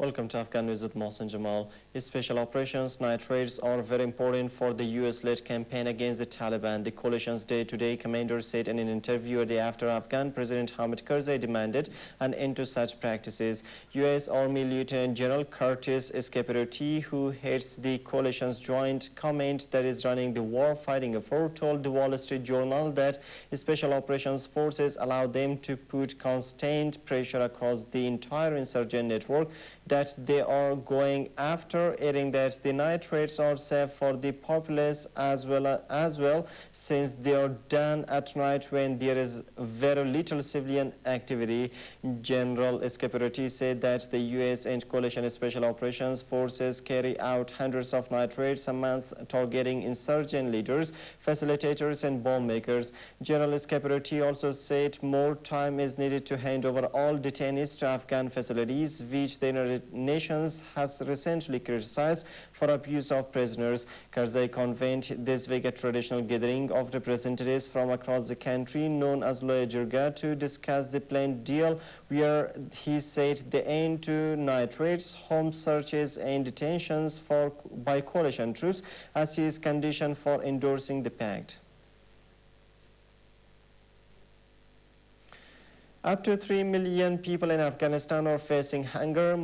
Welcome to Afghan News with Mohsen Jamal. Special operations night raids are very important for the US-led campaign against the Taliban. The coalition's day-to-day commander said in an interview a day after Afghan President Hamid Karzai demanded an end to such practices. US Army Lieutenant General Curtis Escaparati, who heads the coalition's joint command that is running the war-fighting effort, told the Wall Street Journal that special operations forces allow them to put constant pressure across the entire insurgent network that they are going after, adding that the night raids are safe for the populace as well since they are done at night when there is very little civilian activity. General Escaparati said that the US and coalition special operations forces carry out hundreds of night raids a month targeting insurgent leaders, facilitators and bomb makers. General Escaparati also said more time is needed to hand over all detainees to Afghan facilities, which the United Nations has recently criticized for abuse of prisoners. Karzai convened this week a traditional gathering of representatives from across the country known as Loya Jirga to discuss the planned deal, where he said the end to night raids, home searches and detentions by coalition troops as his condition for endorsing the pact. Up to 3 million people in Afghanistan are facing hunger,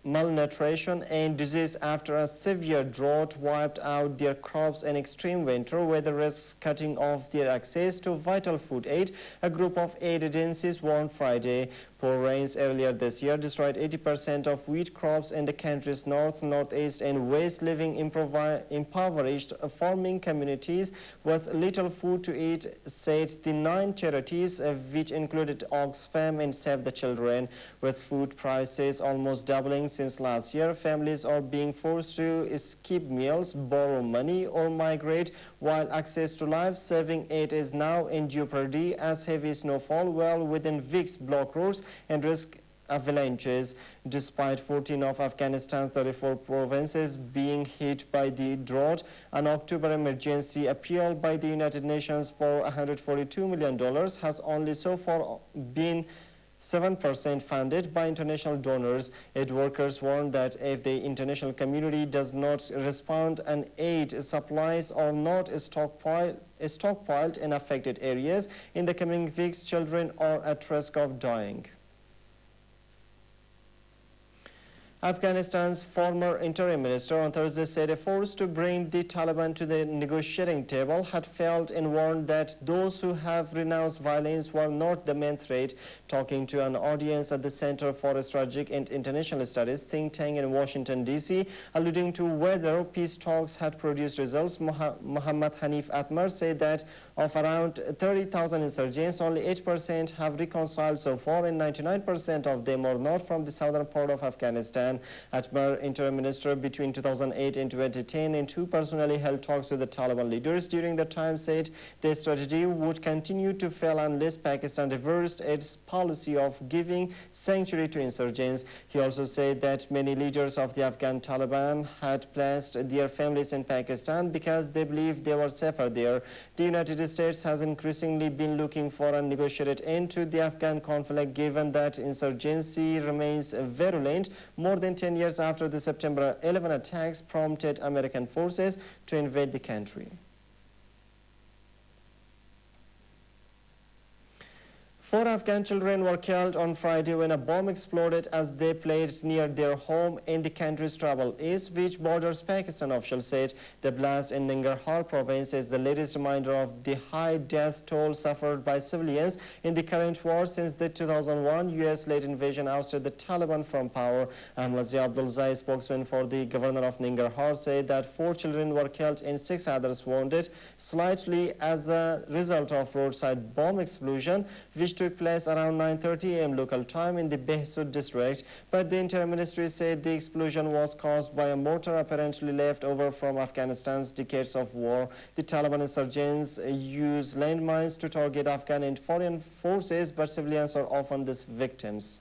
malnutrition and disease after a severe drought wiped out their crops and extreme winter weather risks cutting off their access to vital food aid, a group of aid agencies warned Friday. Poor rains earlier this year destroyed 80% of wheat crops in the country's north, northeast and west, leaving impoverished farming communities with little food to eat, said the 9 charities, which included Oxfam and Save the Children. With food prices almost doubling since last year, families are being forced to skip meals, borrow money or migrate, while access to life-saving aid is now in jeopardy as heavy snowfall well within weeks block roads and risk avalanches. Despite 14 of Afghanistan's 34 provinces being hit by the drought, an October emergency appeal by the United Nations for $142 million has only so far been 7% funded by international donors. Aid workers warn that if the international community does not respond and aid supplies are not stockpiled in affected areas, in the coming weeks, children are at risk of dying. Afghanistan's former interim minister on Thursday said efforts to bring the Taliban to the negotiating table had failed and warned that those who have renounced violence were not the main threat. Talking to an audience at the Center for Strategic and International Studies think tank in Washington, D.C., alluding to whether peace talks had produced results, Muhammad Hanif Atmar said that of around 30,000 insurgents, only 8% have reconciled so far and 99% of them are not from the southern part of Afghanistan. Atmar, interim minister between 2008 and 2010, and who personally held talks with the Taliban leaders during the time, said their strategy would continue to fail unless Pakistan reversed its policy of giving sanctuary to insurgents. He also said that many leaders of the Afghan Taliban had placed their families in Pakistan because they believed they were safer there. The United States has increasingly been looking for a negotiated end to the Afghan conflict, given that insurgency remains virulent more than 10 years after the September 11 attacks prompted American forces to invade the country. 4 Afghan children were killed on Friday when a bomb exploded as they played near their home in the country's tribal east, which borders Pakistan, officials said. The blast in Nangarhar province is the latest reminder of the high death toll suffered by civilians in the current war since the 2001 US-led invasion ousted the Taliban from power. Ahmadzi Abdulzai, spokesman for the governor of Nangarhar, said that 4 children were killed and 6 others wounded slightly as a result of roadside bomb explosion, which took place around 9:30 a.m. local time in the Behsud district, but the Interior Ministry said the explosion was caused by a mortar apparently left over from Afghanistan's decades of war. The Taliban insurgents use landmines to target Afghan and foreign forces, but civilians are often the victims.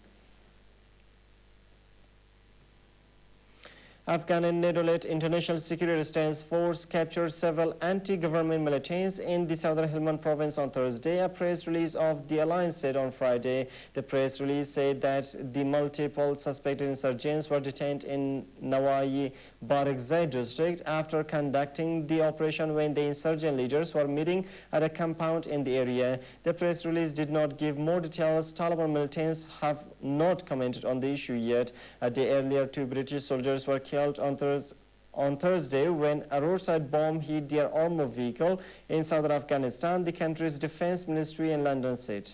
Afghan and NATO-led International Security Assistance Force captured several anti-government militants in the southern Helmand province on Thursday. A press release of the alliance said on Friday. The press release said that the multiple suspected insurgents were detained in Nawai Barakzai district after conducting the operation when the insurgent leaders were meeting at a compound in the area. The press release did not give more details. Taliban militants have not commented on the issue yet. A day earlier, 2 British soldiers were killed on Thursday when a roadside bomb hit their armored vehicle in southern Afghanistan, the country's defense ministry in London said.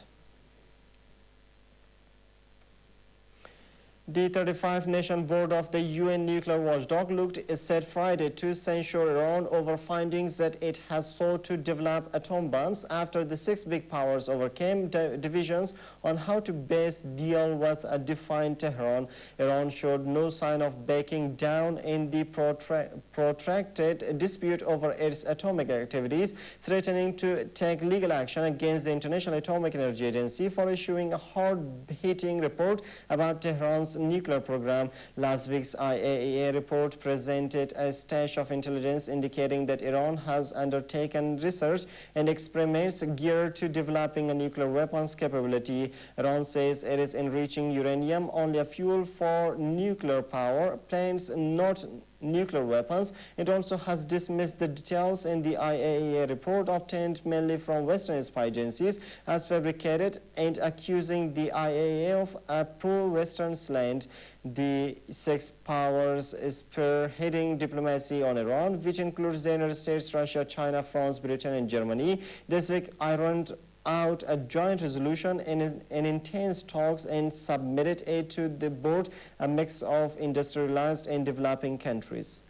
The 35-nation board of the UN nuclear watchdog said Friday to censure Iran over findings that it has sought to develop atom bombs after the 6 big powers overcame divisions on how to best deal with a defined Tehran. Iran showed no sign of backing down in the protracted dispute over its atomic activities, threatening to take legal action against the International Atomic Energy Agency for issuing a hard-hitting report about Tehran's nuclear program. Last week's IAEA report presented a stash of intelligence indicating that Iran has undertaken research and experiments geared to developing a nuclear weapons capability. Iran says it is enriching uranium, only a fuel for nuclear power plants, not nuclear weapons. It also has dismissed the details in the IAEA report obtained mainly from Western spy agencies as fabricated and accusing the IAEA of a pro-Western slant. The 6 powers spearheading diplomacy on Iran, which includes the United States, Russia, China, France, Britain, and Germany, this week ironed out a joint resolution in intense talks and submitted it to the board, a mix of industrialized and developing countries.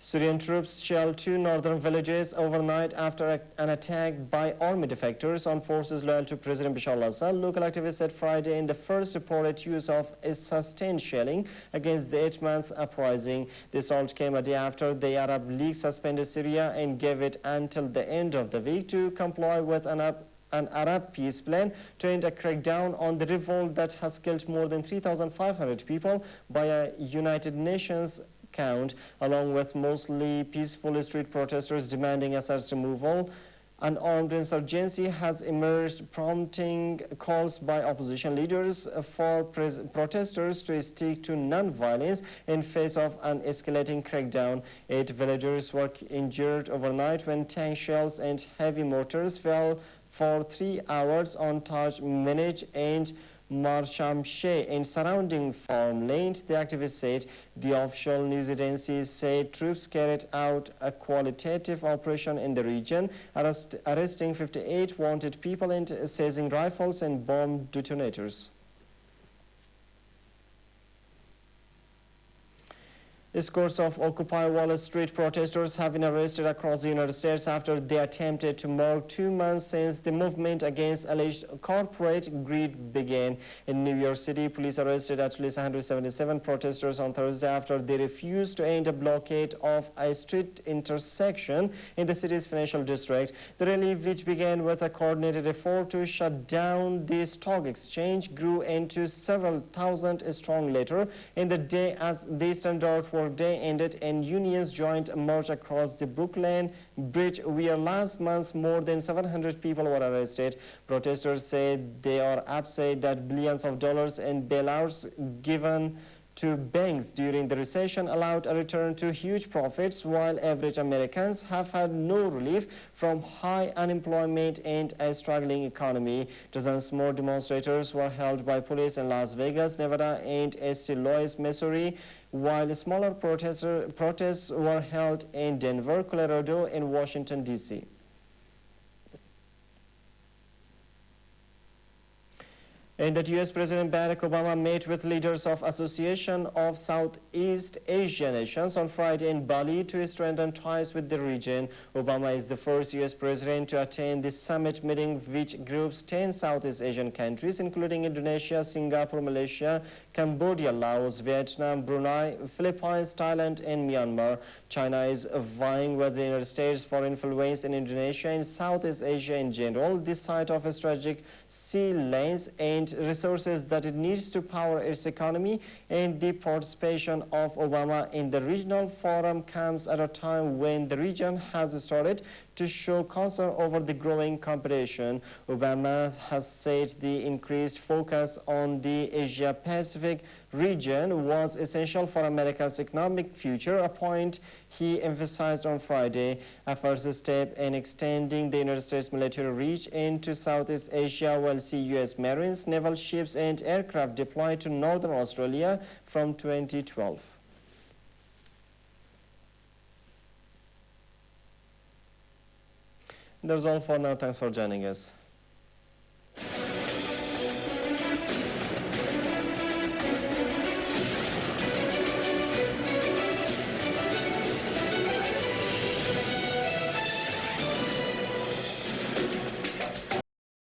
Syrian troops shelled 2 northern villages overnight after an attack by army defectors on forces loyal to President Bashar al-Assad. Local activists said Friday in the first reported use of a sustained shelling against the 8-month uprising. The assault came a day after the Arab League suspended Syria and gave it until the end of the week to comply with an Arab peace plan to end a crackdown on the revolt that has killed more than 3,500 people by a United Nations count, along with mostly peaceful street protesters demanding Assad's removal. An armed insurgency has emerged, prompting calls by opposition leaders for protesters to stick to non-violence in face of an escalating crackdown. 8 villagers were injured overnight when tank shells and heavy mortars fell for 3 hours on Taj Minaj and Marshamshe and surrounding farmland. The activists said the official news agencies said troops carried out a qualitative operation in the region, arresting 58 wanted people and seizing rifles and bomb detonators. Scores of Occupy Wall Street protesters have been arrested across the United States after they attempted to mark 2 months since the movement against alleged corporate greed began. In New York City, police arrested at least 177 protesters on Thursday after they refused to end a blockade of a street intersection in the city's financial district. The rally, which began with a coordinated effort to shut down the stock exchange, grew into several thousand strong later in the day as the standard workday ended and unions joined a march across the Brooklyn Bridge, where last month more than 700 people were arrested. Protesters said they are upset that billions of dollars in bailouts given to banks during the recession allowed a return to huge profits, while average Americans have had no relief from high unemployment and a struggling economy. Dozens more demonstrators were held by police in Las Vegas, Nevada, and St. Louis, Missouri, while smaller protests were held in Denver, Colorado, and Washington, D.C. And that U.S. President Barack Obama met with leaders of Association of Southeast Asia Nations on Friday in Bali to strengthen ties with the region. Obama is the first U.S. president to attend this summit meeting, which groups 10 Southeast Asian countries, including Indonesia, Singapore, Malaysia, Cambodia, Laos, Vietnam, Brunei, Philippines, Thailand, and Myanmar. China is vying with the United States for influence in Indonesia and Southeast Asia in general, this site of strategic sea lanes and and resources that it needs to power its economy, and the participation of Obama in the regional forum comes at a time when the region has started to show concern over the growing competition. Obama has said the increased focus on the Asia-Pacific region was essential for America's economic future, a point he emphasized on Friday. A first step in extending the United States military reach into Southeast Asia will see U.S. Marines, naval ships, and aircraft deployed to northern Australia from 2012. That's all for now. Thanks for joining us.